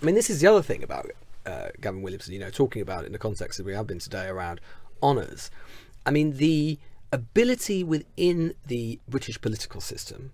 I mean, this is the other thing about Gavin Williamson, you know, talking about it in the context that we have been today around honours. I mean, the ability within the British political system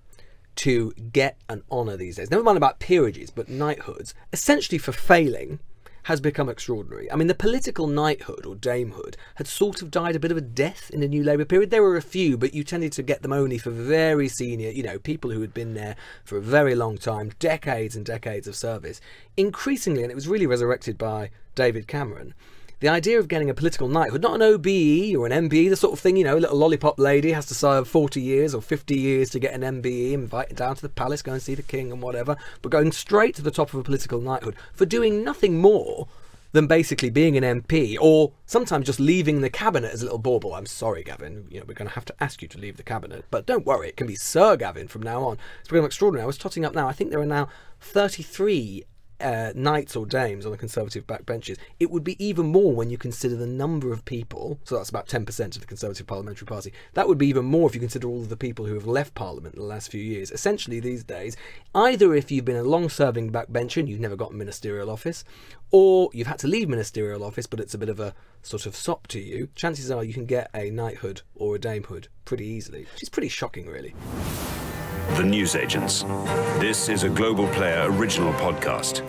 to get an honour these days, never mind about peerages, but knighthoods, essentially for failing, has become extraordinary. I mean, the political knighthood or damehood had sort of died a bit of a death in the New Labour period. There were a few, but you tended to get them only for very senior, you know, people who had been there for a very long time, decades and decades of service. Increasingly, and it was really resurrected by David Cameron, the idea of getting a political knighthood, not an OBE or an MBE, the sort of thing, you know, a little lollipop lady has to serve 40 years or 50 years to get an MBE, invited down to the palace, go and see the king and whatever, but going straight to the top of a political knighthood for doing nothing more than basically being an MP, or sometimes just leaving the cabinet as a little bauble. I'm sorry, Gavin, you know, we're going to have to ask you to leave the cabinet, but don't worry, it can be Sir Gavin from now on. It's become extraordinary. I was totting up now, I think there are now 33 knights or dames on the Conservative backbenches. It would be even more when you consider the number of people, so that's about 10% of the Conservative Parliamentary Party. That would be even more if you consider all of the people who have left Parliament in the last few years. Essentially these days, either if you've been a long-serving backbencher and you've never got ministerial office, or you've had to leave ministerial office but it's a bit of a sort of sop to you, chances are you can get a knighthood or a damehood pretty easily, which is pretty shocking, really. The Newsagents. This is a Global Player original podcast.